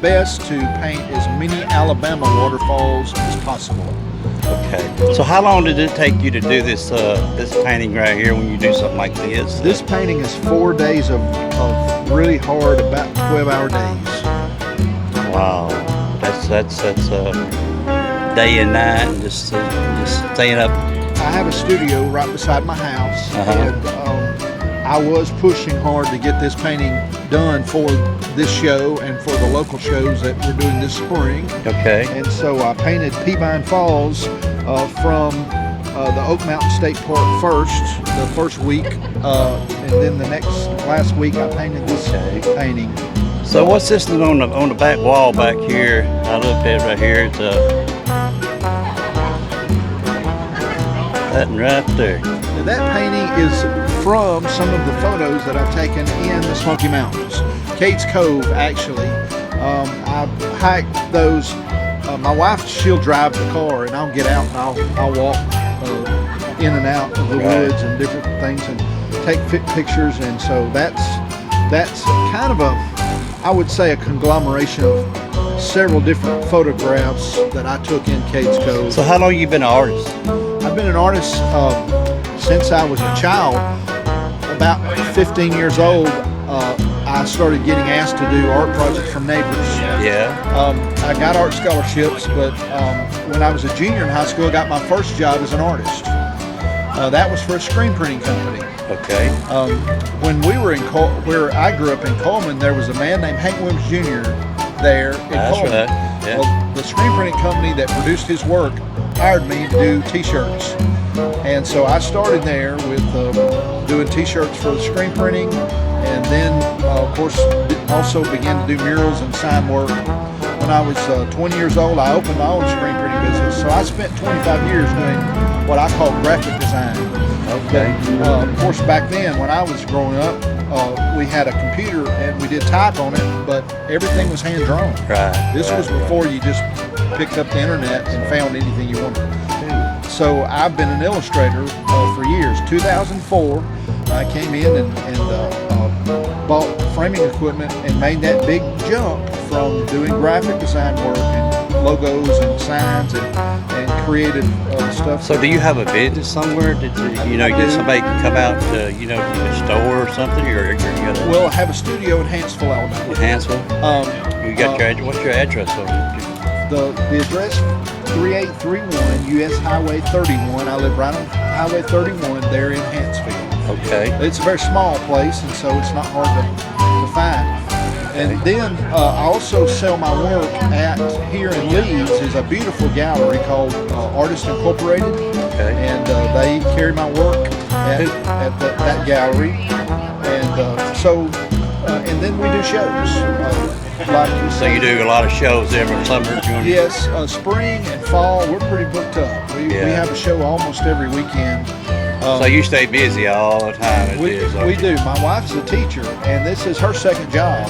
best to paint as many Alabama waterfalls as possible. Okay. So how long did it take you to do this painting right here when you do something like this? This painting is 4 days of really hard, about 12-hour days. Wow. That's day and night, and just staying up. I have a studio right beside my house, Uh-huh. and I was pushing hard to get this painting done for this show and for the local shows that we're doing this spring. Okay. And so I painted Peavine Falls from the Oak Mountain State Park the first week, and then last week I painted this painting. So what's this on the back wall back here? I looked at it right here. It's that one right there. Now, that painting is from some of the photos that I've taken in the Smoky Mountains. Cades Cove, actually. I hiked those. My wife, she'll drive the car, and I'll get out and I'll walk in and out of the woods and different things and take pictures. And so that's kind of I would say a conglomeration of several different photographs that I took in Cades Cove. So how long you been an artist? I've been an artist since I was a child. About 15 years old, I started getting asked to do art projects from neighbors. Yeah. I got art scholarships, but when I was a junior in high school, I got my first job as an artist. That was for a screen printing company. Okay. When we were where I grew up in Coleman, there was a man named Hank Williams Jr. there in That's Coleman. right. Yeah. Well, the screen printing company that produced his work hired me to do T-shirts, and so I started there with doing T-shirts for the screen printing, and then of course also began to do murals and sign work. When I was 20 years old, I opened my own screen printing business. So I spent 25 years doing what I call graphic design. Okay. Of course, back then when I was growing up, we had a computer and we did type on it, but everything was hand drawn. Right. This was before you just picked up the internet and found anything you wanted. So I've been an illustrator for years. 2004, I came in and bought framing equipment and made that big jump from doing graphic design work and logos and signs and creative stuff. So do you have a business somewhere? Did somebody can come out to to a store or something, or Well, I have a studio in Hanceville, Alabama. Hanceville? You got what's your address on it? The address 3831 US Highway 31. I live right on Highway 31 there in Hanceville. Okay. It's a very small place, and so it's not hard to find. And then I also sell my work at here in Leeds is a beautiful gallery called Artists Incorporated. Okay. And they carry my work at that gallery. And and then we do shows. So you do a lot of shows every summer? Yes, spring and fall, we're pretty booked up. We have a show almost every weekend. So you stay busy all the time. We do. My wife's a teacher, and this is her second job,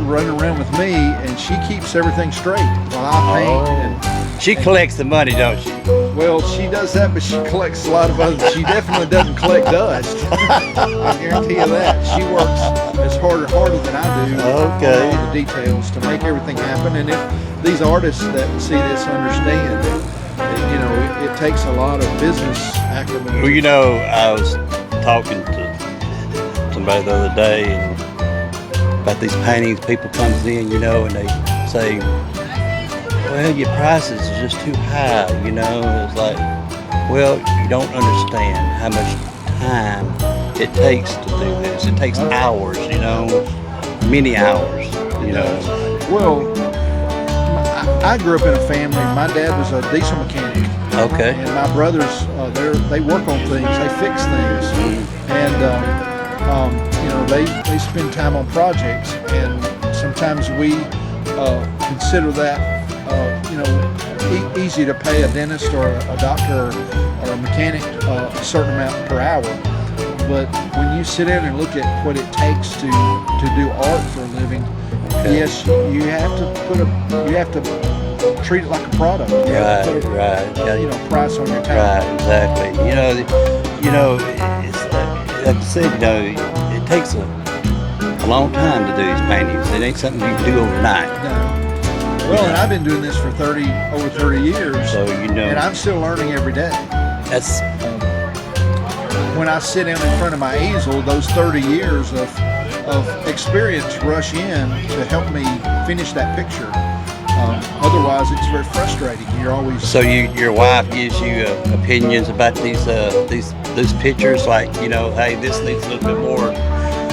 running around with me, and she keeps everything straight while I paint. And she collects the money, don't she? Well, she does that, but she collects a lot of other. She definitely doesn't collect dust. I guarantee you that. She works as harder than I do on all the details to make everything happen. And if these artists that see this understand that, it takes a lot of business acumen. Well, I was talking to somebody the other day about these paintings. People comes in, and they say, well, your prices are just too high, It's like, well, you don't understand how much time it takes to do this. It takes hours, many hours, Well, I grew up in a family. My dad was a diesel mechanic. Okay. And my brothers, they work on things, they fix things, and they spend time on projects. And sometimes we consider that easy to pay a dentist or a doctor or a mechanic a certain amount per hour. But when you sit down and look at what it takes to do art for a living, yes, you have to treat it like a product. You have to put a price on your time. Right, exactly. It's like I said, it takes a long time to do these paintings. It ain't something you can do overnight. No. Well, and I've been doing this for over 30 years, So you know and I'm still learning every day. that's When I sit down in front of my easel, those 30 years of experience rush in to help me finish that picture. Otherwise, it's very frustrating. You're always so your wife gives you opinions about these pictures, like hey, this needs a little bit more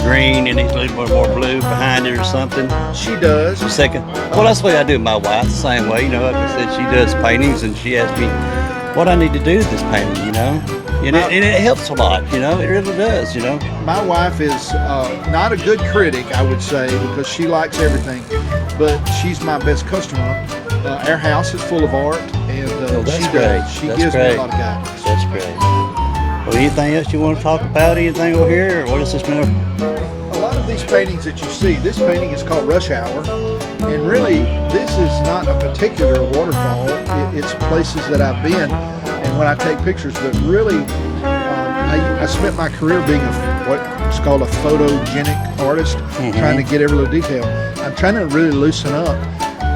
green and needs a little bit more blue behind it or something. she does. Second, well, that's the way I do with my wife. The same way, like I said, she does paintings and she asks me what I need to do with this painting, and it helps a lot, it really does, My wife is not a good critic, I would say, because she likes everything, but she's my best customer. Our house is full of art, and that's she great. does. She That's gives me great. a lot of guidance. That's great. Well, anything else you want to talk about? Anything over here, or what is this now? A lot of these paintings that you see, this painting is called Rush Hour, and really, this is not a particular waterfall. It's places that I've been, and when I take pictures, but really, I spent my career being what's called a photogenic artist, trying to get every little detail. I'm trying to really loosen up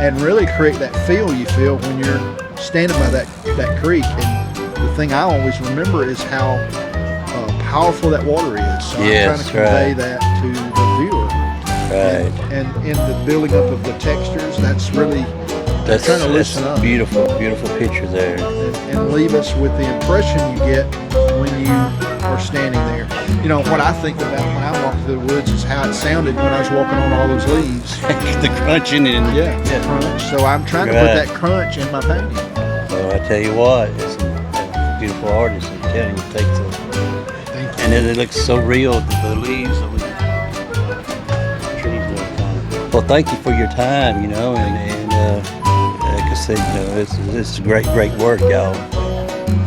and really create that feel you feel when you're standing by that creek. And the thing I always remember is how powerful that water is. So I'm trying to convey that to the viewer. Right. And in the building up of the textures, that's really trying to loosen up beautiful picture there. and leave us with the impression you get when you are standing there. What I think about when I walk through the woods is how it sounded when I was walking on all those leaves. The crunching and Crunch. So I'm trying to put that crunch in my painting. Well, I tell you what, it's a beautiful artist. I'm telling you, takes a, Thank you. and it looks so real. The leaves of the trees. And everything. Well, thank you for your time. And like I said, it's great work, y'all.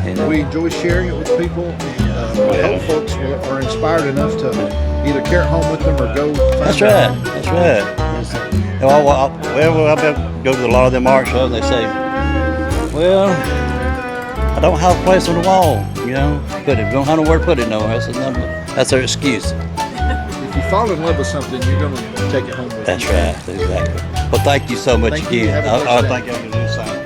And, We enjoy sharing it with people, and I hope folks are inspired enough to either carry it home with them or go find That's out. right. That's right. I go to a lot of them art shows, and they say, "Well, I don't have a place on the wall, Put it. Don't have nowhere to put it. No, that's their excuse." If you fall in love with something, you're going to take it home with That's you. right. Exactly. Well, thank you so much Thank you. again. Have a I blessed think day. I'm going to do the same.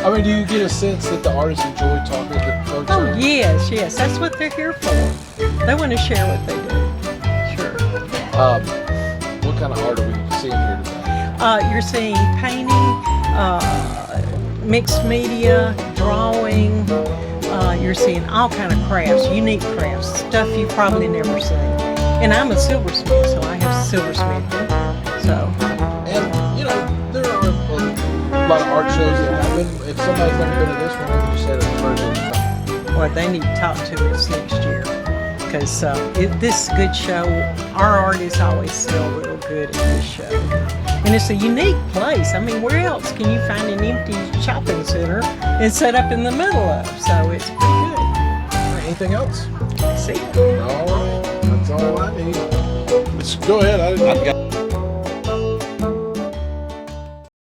I mean, do you get a sense that the artists enjoy talking to the folks? Oh, yes. That's what they're here for. They want to share what they do. Sure. What kind of art are we seeing here today? You're seeing painting, mixed media, drawing. You're seeing all kind of crafts, unique crafts, stuff you've probably never seen. And I'm a silversmith, so I have silversmithing. So. And, you know, there are a lot of art shows that happen. If somebody's never been to this one, what would you say to encourage them to come? Well, they need to talk to us next year because this is a good show. Our artists always sell real good at this show. And it's a unique place. I mean, where else can you find an empty shopping center and set up in the middle of? So it's pretty good. Anything else? See? All right. That's all I need. Let's go ahead. I've got